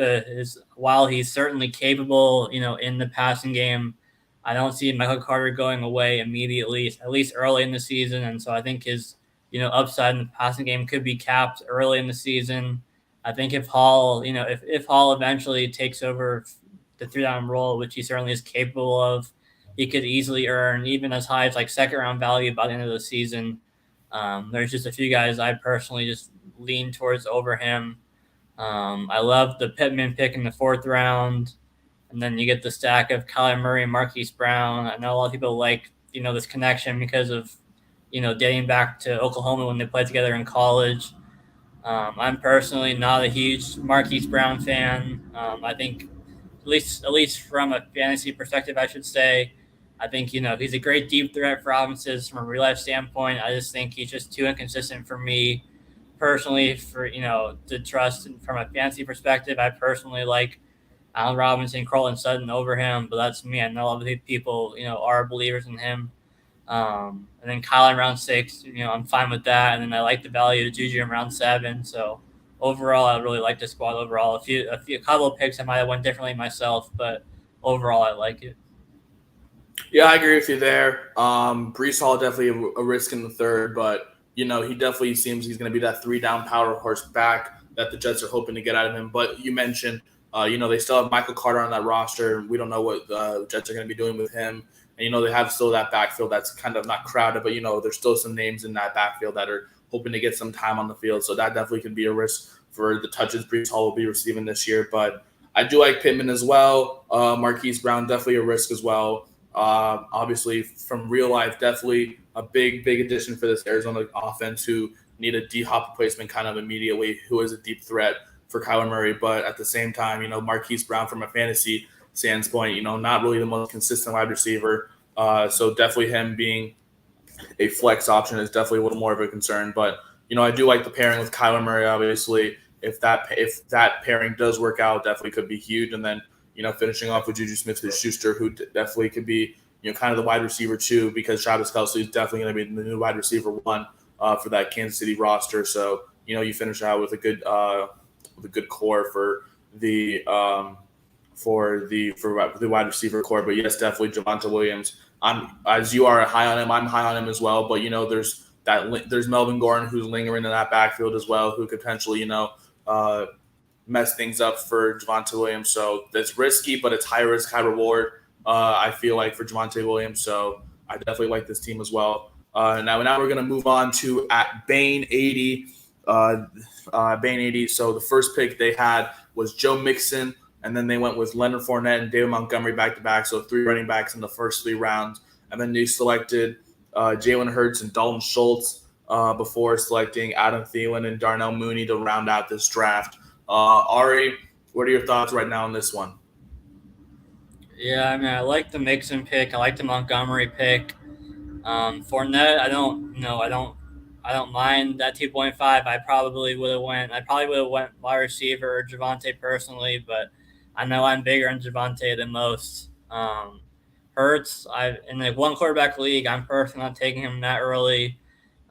Speaker 1: while he's certainly capable, in the passing game, I don't see Michael Carter going away immediately, at least early in the season. And so I think his, upside in the passing game could be capped early in the season. I think if Hall, if Hall eventually takes over the 3-down role, which he certainly is capable of, he could easily earn even as high as like 2nd-round value by the end of the season. There's just a few guys I personally just lean towards over him. I love the Pittman pick in the 4th round. And then you get the stack of Kyler Murray and Marquise Brown. I know a lot of people like, this connection because of, dating back to Oklahoma when they played together in college. I'm personally not a huge Marquise Brown fan. I think at least from a fantasy perspective, I should say, I think, he's a great deep threat for offenses from a real life standpoint. I just think he's just too inconsistent for me personally to trust. And from a fantasy perspective, I personally like Allen Robinson, Cortland Sutton over him, but that's me. I know a lot of people, are believers in him. And then Kyle in round 6, I'm fine with that. And then I like the value of Juju in round 7. So overall, I really like the squad overall. A couple of picks I might have went differently myself, but overall, I like it.
Speaker 2: Yeah, I agree with you there. Breece Hall definitely a risk in the 3rd, but he definitely seems he's going to be that 3-down power horse back that the Jets are hoping to get out of him. But you mentioned, they still have Michael Carter on that roster. We don't know what the Jets are going to be doing with him. And, they have still that backfield that's kind of not crowded, but, there's still some names in that backfield that are hoping to get some time on the field. So that definitely could be a risk for the touches Breece Hall will be receiving this year. But I do like Pittman as well. Marquise Brown, definitely a risk as well. Obviously, from real life, definitely a big addition for this Arizona offense who need a D-Hop replacement kind of immediately, who is a deep threat for Kyler Murray. But at the same time, Marquise Brown from a fantasy standpoint, not really the most consistent wide receiver. So definitely him being a flex option is definitely a little more of a concern. But, I do like the pairing with Kyler Murray, obviously. If that pairing does work out, definitely could be huge. And then, finishing off with Juju Smith-Schuster, who definitely could be, kind of the wide receiver two, because Travis Kelce is definitely going to be the new wide receiver one for that Kansas City roster. So, you finish out with a good core for the wide receiver core. But yes, definitely Javonte Williams. As you are high on him, I'm high on him as well. But there's Melvin Gordon, who's lingering in that backfield as well, who could potentially mess things up for Javonte Williams. So that's risky, but it's high risk, high reward. I feel like for Javonte Williams. So I definitely like this team as well. Now we're going to move on to at Bain80. Bain80. So the first pick they had was Joe Mixon, and then they went with Leonard Fournette and David Montgomery back to back. So 3 running backs in the first 3 rounds, and then they selected Jalen Hurts and Dalton Schultz before selecting Adam Thielen and Darnell Mooney to round out this draft. Ari, what are your thoughts right now on this one?
Speaker 1: Yeah, I mean, I like the Mixon pick. I like the Montgomery pick. Fournette, I don't mind that 2.5. I probably would have went wide receiver or Javonte personally, but I know I'm bigger on Javonte than most. Hurts, in the one quarterback league, I'm personally not taking him that early.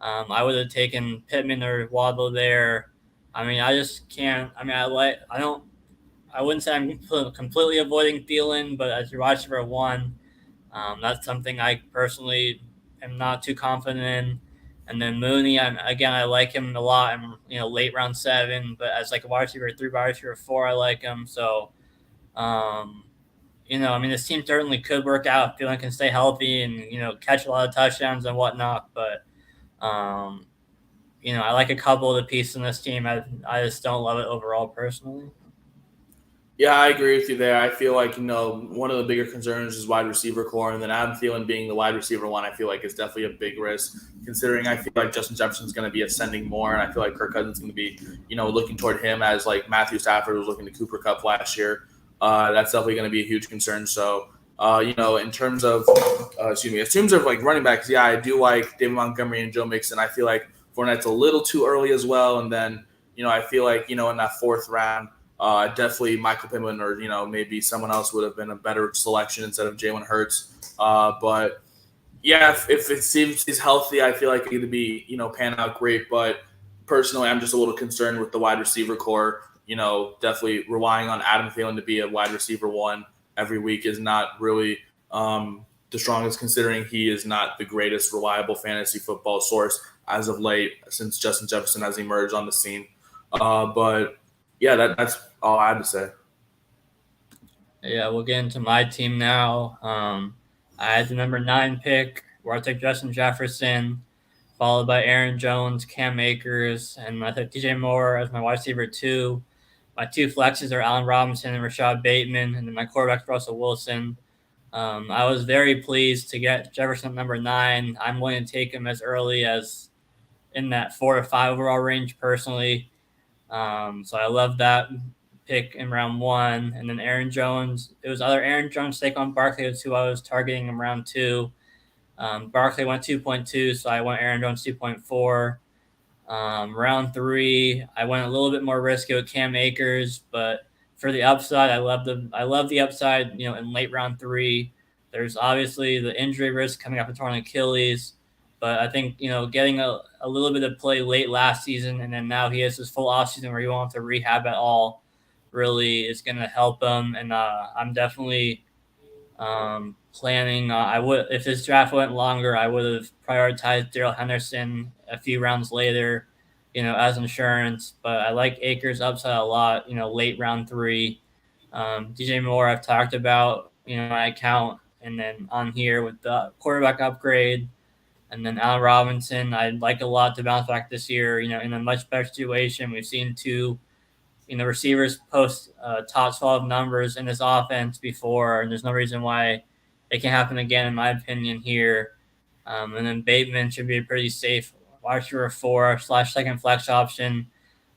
Speaker 1: I would have taken Pittman or Waddle there. I mean, I just can't. I mean, I wouldn't say I'm completely avoiding Thielen, but as your wide receiver one, that's something I personally am not too confident in. And then Mooney, I like him a lot. I'm late round 7, but as like a wide receiver 3, wide receiver 4, I like him. So, I mean, this team certainly could work out if Thielen can stay healthy and catch a lot of touchdowns and whatnot. But I like a couple of the pieces in this team. I just don't love it overall personally.
Speaker 2: Yeah, I agree with you there. I feel like, one of the bigger concerns is wide receiver core, and then Adam Thielen being the wide receiver one, I feel like is definitely a big risk, considering I feel like Justin Jefferson's going to be ascending more, and I feel like Kirk Cousins is going to be, looking toward him as like Matthew Stafford was looking to Cooper Kupp last year. That's definitely going to be a huge concern. So, in terms of like running backs, yeah, I do like David Montgomery and Joe Mixon. I feel like Fournette's a little too early as well, and then, I feel like, in that 4th round, definitely Michael Pittman or, maybe someone else would have been a better selection instead of Jalen Hurts. But yeah, if it seems he's healthy, I feel like it could be, pan out great. But personally, I'm just a little concerned with the wide receiver core. Definitely relying on Adam Thielen to be a wide receiver one every week is not really the strongest, considering he is not the greatest reliable fantasy football source as of late since Justin Jefferson has emerged on the scene. But yeah, that's all I had to say.
Speaker 1: Yeah, we'll get into my team now. I had the number 9 pick where I took Justin Jefferson, followed by Aaron Jones, Cam Akers, and I took DJ Moore as my wide receiver 2. My 2 flexes are Allen Robinson and Rashad Bateman, and then my quarterback's Russell Wilson. I was very pleased to get Jefferson at number 9. I'm going to take him as early as in that 4 to 5 overall range personally. So I love that pick in round 1. And then Aaron Jones, it was either Aaron Jones, Saquon Barkley, was who I was targeting in round 2. Barkley went 2.2, so I went Aaron Jones 2.4. Round 3, I went a little bit more risky with Cam Akers, but for the upside, I love the upside. In late round 3, there's obviously the injury risk coming up with torn Achilles, but I think getting a little bit of play late last season, and then now he has his full offseason where he won't have to rehab at all, really is going to help him. And I'm definitely planning. I would, if this draft went longer, I would have prioritized Darrell Henderson a few rounds later, as insurance. But I like Akers' upside a lot. Late round 3. DJ Moore, I've talked about. My account, and then on here with the quarterback upgrade, and then Allen Robinson, I'd like a lot to bounce back this year. In a much better situation. We've seen 2 receivers post top 12 numbers in this offense before, and there's no reason why it can happen again, in my opinion, here. And then Bateman should be a pretty safe wide receiver 4/second flex option,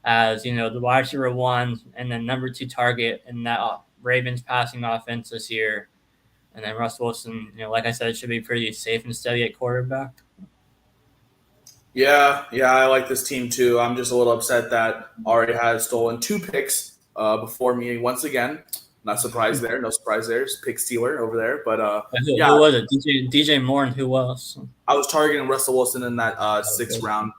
Speaker 1: as the wide receiver 1 and then number 2 target in that Ravens passing offense this year. And then Russ Wilson, like I said, should be pretty safe and steady at quarterback.
Speaker 2: Yeah, I like this team too. I'm just a little upset that Ari has stolen 2 picks before me once again. Not surprised there. No surprise there. Pick Steeler over there. But
Speaker 1: Who was it? DJ Moore and who else?
Speaker 2: I was targeting Russell Wilson in that sixth
Speaker 1: Okay.
Speaker 2: round.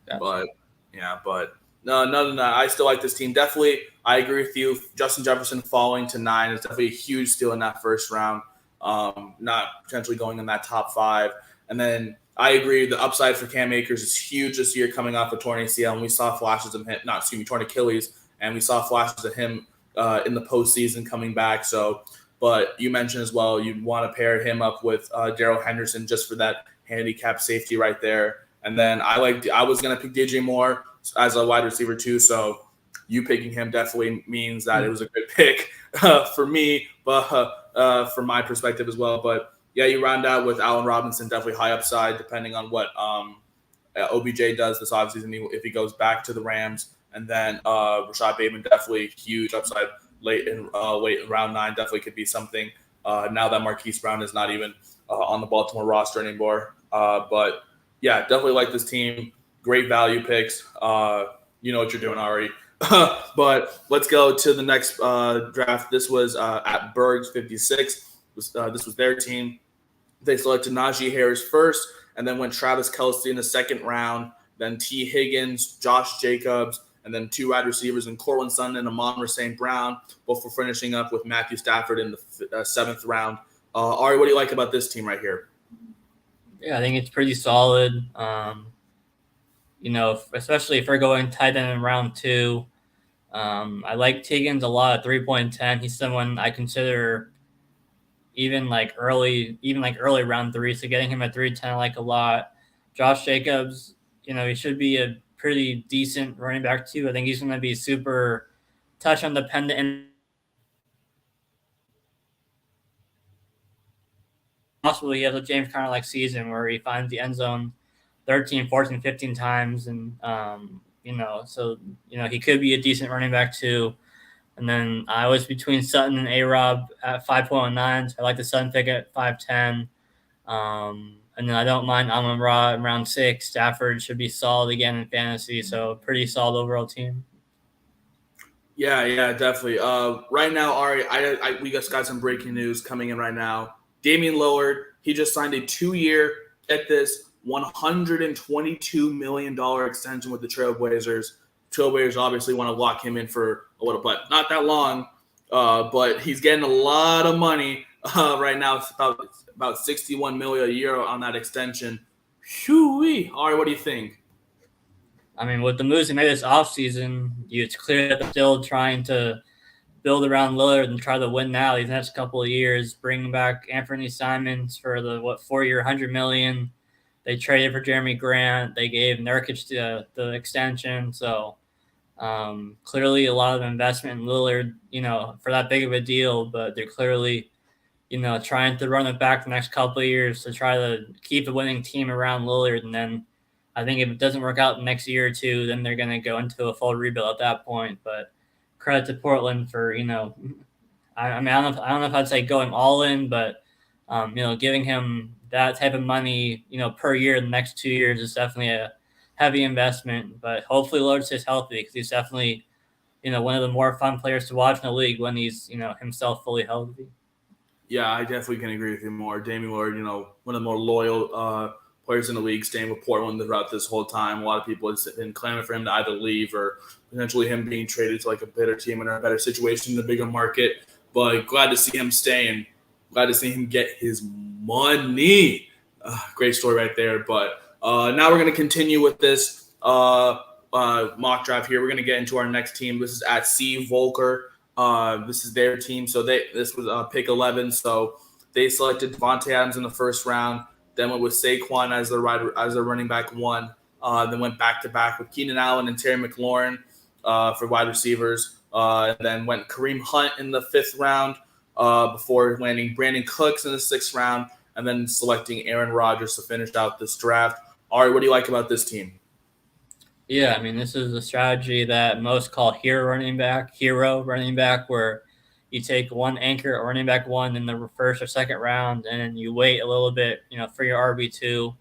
Speaker 1: Gotcha.
Speaker 2: But yeah, but no. I still like this team. Definitely, I agree with you. Justin Jefferson falling to 9 is definitely a huge steal in that first round. Not potentially going in that top 5. And then I agree, the upside for Cam Akers is huge this year coming off a torn ACL, and we saw flashes of him. Torn Achilles, and we saw flashes of him in the postseason coming back. So, but you mentioned as well, you want to pair him up with Darrell Henderson just for that handicap safety right there. And then I was going to pick DJ Moore as a wide receiver too. So you picking him definitely means that it was a good pick for me, but from my perspective as well. But yeah, you round out with Allen Robinson, definitely high upside depending on what OBJ does this offseason if he goes back to the Rams. And then Rashad Bateman, definitely huge upside late in round 9, definitely could be something now that Marquise Brown is not even on the Baltimore roster anymore. But yeah, definitely like this team. Great value picks. You know what you're doing already. But let's go to the next draft. This was at Berg's 56. This was their team. They selected Najee Harris first, and then went Travis Kelce in the second round, then T. Higgins, Josh Jacobs, and then 2 wide receivers in Cortland Sutton and Amon-Ra St. Brown, both for finishing up with Matthew Stafford in the 7th round. Ari, what do you like about this team right here?
Speaker 1: Yeah, I think it's pretty solid. Especially if we're going tight end in round 2. I like Higgins a lot at 3.10. He's someone I consider even early round 3. So getting him at 3.10 I like a lot. Josh Jacobs, he should be a pretty decent running back too. I think he's going to be super touchdown dependent and possibly he has a James Conner-like season where he finds the end zone 13, 14, 15 times. And, he could be a decent running back too. And then I was between Sutton and A-Rob at 5.9. So I like the Sutton pick at 5.10. And then I don't mind Amon-Ra in round 6. Stafford should be solid again in fantasy. So pretty solid overall team.
Speaker 2: Yeah, definitely. Right now, Ari, we just got some breaking news coming in right now. Damien Lord, he just signed a 2-year, at this $122 million extension with the Trailblazers. Trailblazers obviously want to lock him in for a little, but not that long. But he's getting a lot of money right now. It's about $61 million a year on that extension. Whew-wee. Ari, what do you think?
Speaker 1: I mean, with the moves they made this offseason, it's clear that they're still trying to build around Lillard and try to win now these next couple of years. Bring back Anthony Simons for the 4-year, $100 million. They traded for Jeremy Grant. They gave Nurkic the extension. So clearly a lot of investment in Lillard, for that big of a deal. But they're clearly, trying to run it back the next couple of years to try to keep the winning team around Lillard. And then I think if it doesn't work out the next year or two, then they're going to go into a full rebuild at that point. But credit to Portland for, I don't know if I'd say going all in, but, giving him that type of money, per year in the next 2 years is definitely a heavy investment. But hopefully Lillard stays healthy because he's definitely, one of the more fun players to watch in the league when he's, himself fully healthy.
Speaker 2: Yeah, I definitely can agree with you more. Damien Lillard, one of the more loyal players in the league, staying with Portland throughout this whole time. A lot of people have been clamoring for him to either leave or potentially him being traded to a better team in a better situation in the bigger market. But glad to see him stay and glad to see him get his money. Great story right there. But now we're going to continue with this mock draft here. We're going to get into our next team. This is at C. Volker. This is their team. So this was pick 11. So they selected Devontae Adams in the first round. Then went with Saquon as their running back 1. Then went back-to-back with Keenan Allen and Terry McLaurin for wide receivers. And then went Kareem Hunt in the 5th round before landing Brandon Cooks in the 6th round, and then selecting Aaron Rodgers to finish out this draft. Ari, what do you like about this team?
Speaker 1: Yeah, I mean, this is a strategy that most call hero running back, where you take one anchor or running back 1 in the first or second round, and you wait a little bit, for your RB2.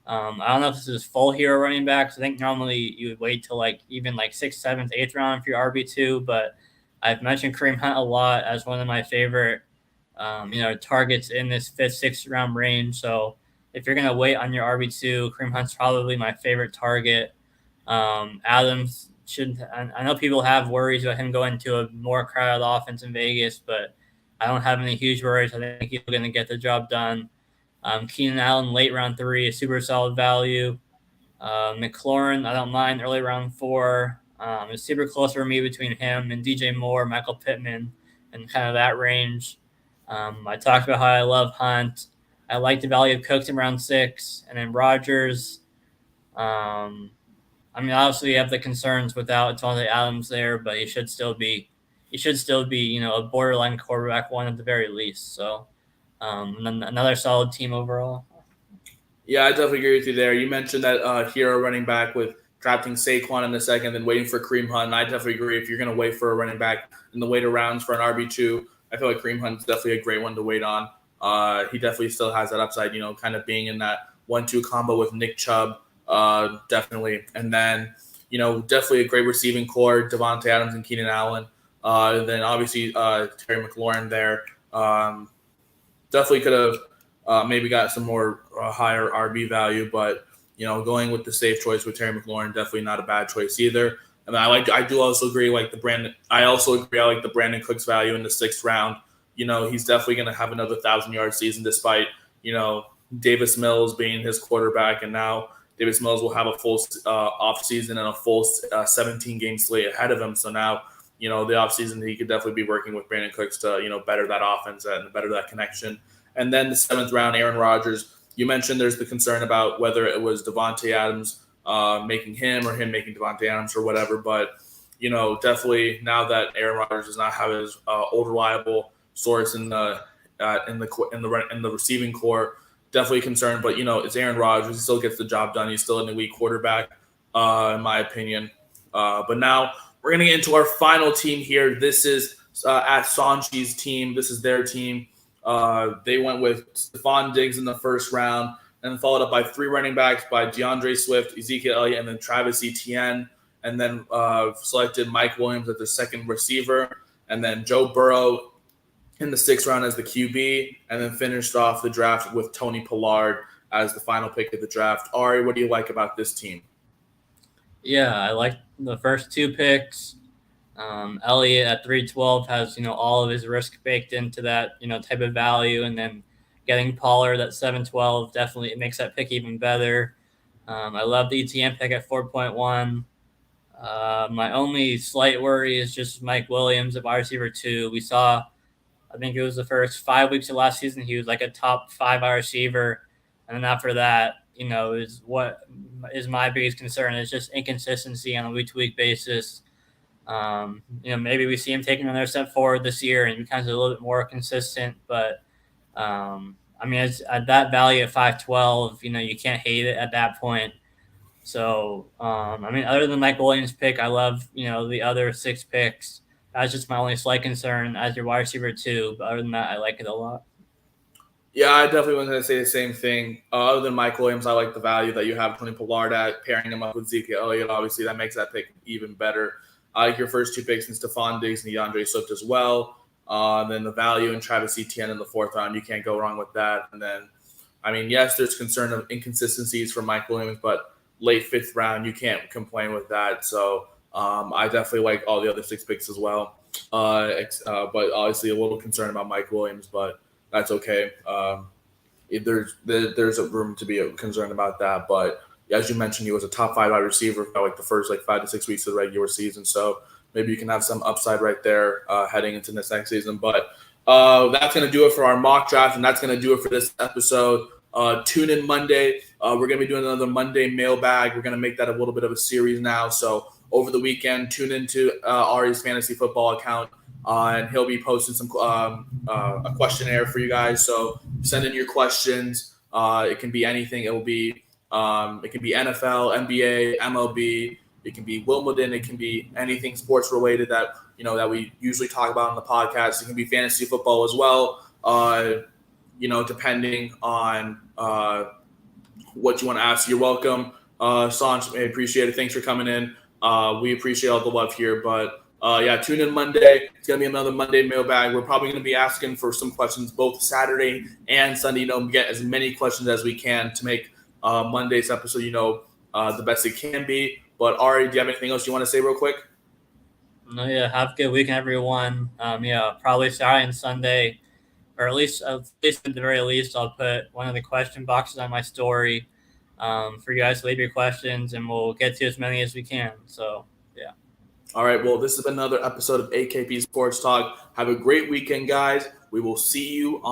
Speaker 1: I don't know if this is full hero running backs. I think normally you would wait till even 6th, 7th, 8th round for your RB2, but I've mentioned Kareem Hunt a lot as one of my favorite, targets in this 5th, 6th round range. So if you're going to wait on your RB2, Kareem Hunt's probably my favorite target. Adams should. I know people have worries about him going to a more crowded offense in Vegas, but I don't have any huge worries. I think he's going to get the job done. Keenan Allen, late round 3, a super solid value. McLaurin, I don't mind early round 4. It's super close for me between him and DJ Moore, Michael Pittman, and kind of that range. I talked about how I love Hunt. I like the value of Cooks in round 6, and then Rodgers. Obviously you have the concerns without Devontae Adams there, but he should still be, a borderline quarterback one at the very least. So, another solid team overall.
Speaker 2: Yeah, I definitely agree with you there. You mentioned that hero running back with drafting Saquon in the second, then waiting for Kareem Hunt. And I definitely agree. If you're going to wait for a running back in the later rounds for an RB2, I feel like Kareem Hunt's definitely a great one to wait on. He definitely still has that upside, kind of being in that 1-2 combo with Nick Chubb, definitely. And then, definitely a great receiving core, Devontae Adams and Keenan Allen. Then obviously Terry McLaurin there. Definitely could have maybe got some more higher RB value, but going with the safe choice with Terry McLaurin, definitely not a bad choice either. And I do also agree I like the Brandon Cooks value in the 6th round. He's definitely going to have another 1,000-yard season despite Davis Mills being his quarterback, and now Davis Mills will have a full off season and a full 17-game slate ahead of him. So now the off season he could definitely be working with Brandon Cooks to better that offense and better that connection. And then the 7th round, Aaron Rodgers. You mentioned there's the concern about whether it was Devontae Adams making him or him making Devontae Adams or whatever. But definitely now that Aaron Rodgers does not have his old reliable source in the receiving core, definitely concerned. But it's Aaron Rodgers. He still gets the job done. He's still an elite quarterback, in my opinion. But now we're gonna get into our final team here. This is at Sanchi's team. This is their team. They went with Stephon Diggs in the 1st round, and followed up by 3 running backs by DeAndre Swift, Ezekiel Elliott, and then Travis Etienne, and then selected Mike Williams as their 2nd receiver, and then Joe Burrow in the 6th round as the QB, and then finished off the draft with Tony Pollard as the final pick of the draft. Ari, what do you like about this team?
Speaker 1: Yeah, I like the first 2 picks. Elliott at 312 has all of his risk baked into that type of value, and then getting Pollard at 712 definitely makes that pick even better. I love the ETN pick at 4.1. My only slight worry is just Mike Williams at wide receiver 2. We saw, I think it was the first 5 weeks of last season, he was like a top 5 wide receiver, and then after that, is what is my biggest concern is just inconsistency on a week-to-week basis. Maybe we see him taking another step forward this year and becomes a little bit more consistent. But it's at that value of 512, you can't hate it at that point. So other than Mike Williams' pick, I love the other 6 picks. That's just my only slight concern as your wide receiver 2. But other than that, I like it a lot.
Speaker 2: Yeah, I definitely was going to say the same thing. Other than Mike Williams, I like the value that you have Tony Pollard at, pairing him up with Ezekiel Elliott. Obviously, that makes that pick even better. I like your first 2 picks in Stephon Diggs and DeAndre Swift as well. Then the value in Travis Etienne in the 4th round, you can't go wrong with that. And then, yes, there's concern of inconsistencies for Mike Williams, but late 5th round, you can't complain with that. So I definitely like all the other 6 picks as well. But obviously a little concerned about Mike Williams, but that's okay. There's a room to be concerned about that, but as you mentioned, he was a top 5 wide receiver for the first 5 to 6 weeks of the regular season. So maybe you can have some upside right there heading into this next season. But that's going to do it for our mock draft, and that's going to do it for this episode. Tune in Monday. We're going to be doing another Monday mailbag. We're going to make that a little bit of a series now. So over the weekend, tune into Ari's fantasy football account. And he'll be posting some a questionnaire for you guys. So send in your questions. It can be anything. It can be NFL, NBA, MLB. It can be Wimbledon. It can be anything sports related that that we usually talk about on the podcast. It can be fantasy football as well. Depending on what you want to ask. You're welcome, Sanj. I appreciate it. Thanks for coming in. We appreciate all the love here, but Tune in Monday. It's gonna be another Monday mailbag. We're probably gonna be asking for some questions both Saturday and Sunday. Get as many questions as we can to make Monday's episode, the best it can be. But Ari, do you have anything else you want to say real quick?
Speaker 1: No, yeah, have a good weekend, everyone. Probably Saturday and Sunday, or at least at the very least, I'll put one of the question boxes on my story for you guys to leave your questions, and we'll get to as many as we can. So, yeah.
Speaker 2: All right. Well, this has been another episode of AKP Sports Talk. Have a great weekend, guys. We will see you on